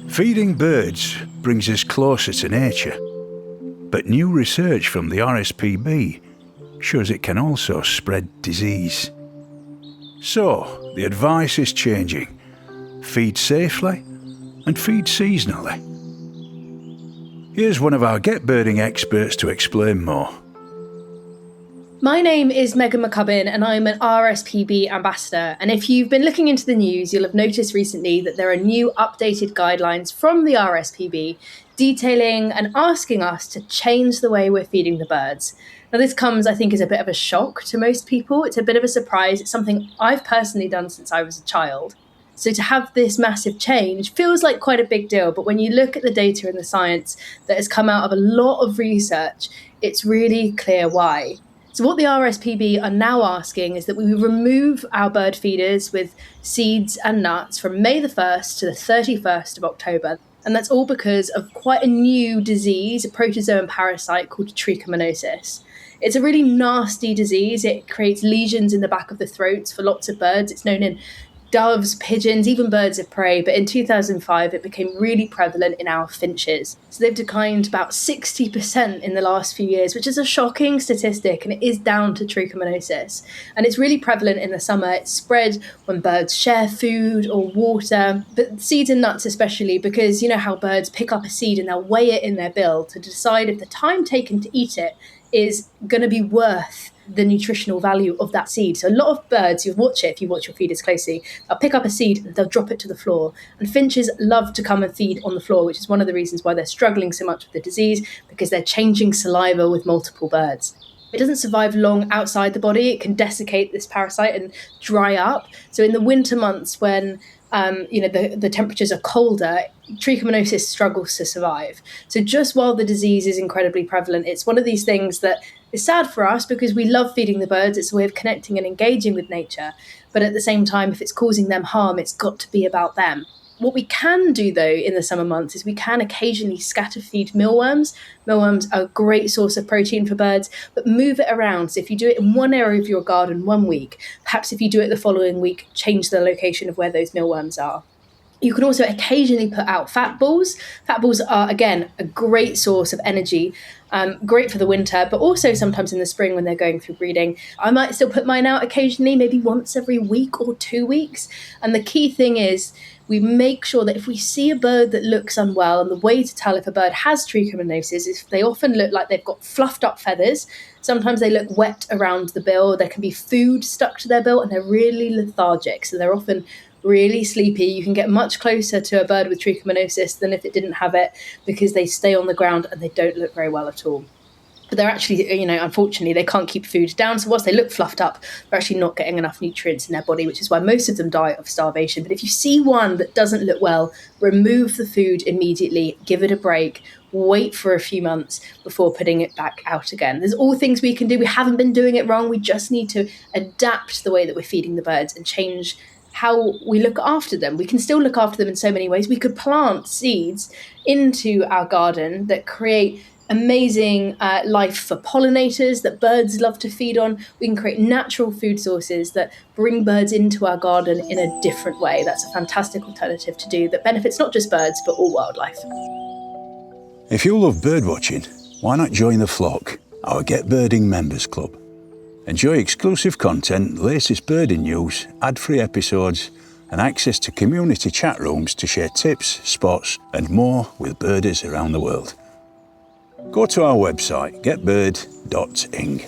Feeding birds brings us closer to nature, but new research from the RSPB shows it can also spread disease. So, the advice is changing. Feed safely and feed seasonally. Here's one of our Get Birding experts to explain more. My name is Megan McCubbin and I'm an RSPB ambassador, and if you've been looking into the news, you'll have noticed recently that there are new updated guidelines from the RSPB detailing and asking us to change the way we're feeding the birds. Now this comes, I think, as a bit of a shock to most people. It's a bit of a surprise. It's something I've personally done since I was a child. So to have this massive change feels like quite a big deal, but when you look at the data and the science that has come out of a lot of research, it's really clear why. So what the RSPB are now asking is that we remove our bird feeders with seeds and nuts from May the 1st to the 31st of October. And that's all because of quite a new disease, a protozoan parasite called Trichomonosis. It's a really nasty disease. It creates lesions in the back of the throats for lots of birds. It's known in doves, pigeons, even birds of prey, but in 2005 it became really prevalent in our finches. So they've declined about 60% in the last few years, which is a shocking statistic, and it is down to trichomonosis. And it's really prevalent in the summer. It's spread when birds share food or water, but seeds and nuts especially, because you know how birds pick up a seed and they'll weigh it in their bill to decide if the time taken to eat it is going to be worth the nutritional value of that seed. So a lot of birds, you watch it if you watch your feeders closely, they'll pick up a seed and they'll drop it to the floor. And finches love to come and feed on the floor, which is one of the reasons why they're struggling so much with the disease, because they're changing saliva with multiple birds. It doesn't survive long outside the body. It can desiccate this parasite and dry up. So in the winter months when the temperatures are colder, trichomonosis struggles to survive. So just while the disease is incredibly prevalent, it's one of these things that is sad for us because we love feeding the birds. It's a way of connecting and engaging with nature. But at the same time, if it's causing them harm, it's got to be about them. What we can do, though, in the summer months is we can occasionally scatter feed mealworms. Mealworms are a great source of protein for birds, but move it around. So if you do it in one area of your garden one week, perhaps if you do it the following week, change the location of where those mealworms are. You can also occasionally put out fat balls. Fat balls are, again, a great source of energy, great for the winter, but also sometimes in the spring when they're going through breeding. I might still put mine out occasionally, maybe once every week or 2 weeks. And the key thing is we make sure that if we see a bird that looks unwell, and the way to tell if a bird has trichomonosis is they often look like they've got fluffed up feathers. Sometimes they look wet around the bill. There can be food stuck to their bill, and they're really lethargic. So they're often really sleepy. You can get much closer to a bird with trichomonosis than if it didn't have it, because they stay on the ground and they don't look very well at all. But they're actually, unfortunately, they can't keep food down. So whilst they look fluffed up, they're actually not getting enough nutrients in their body, which is why most of them die of starvation. But if you see one that doesn't look well, remove the food immediately, give it a break, wait for a few months before putting it back out again. There's all things we can do. We haven't been doing it wrong. We just need to adapt the way that we're feeding the birds and change how we look after them. We can still look after them in so many ways. We could plant seeds into our garden that create amazing life for pollinators that birds love to feed on. We can create natural food sources that bring birds into our garden in a different way. That's a fantastic alternative to do that benefits not just birds, but all wildlife. If you love birdwatching, why not join the flock, our Get Birding Members Club? Enjoy exclusive content, latest birding news, ad-free episodes, and access to community chat rooms to share tips, spots, and more with birdies around the world. Go to our website, getbird.ing.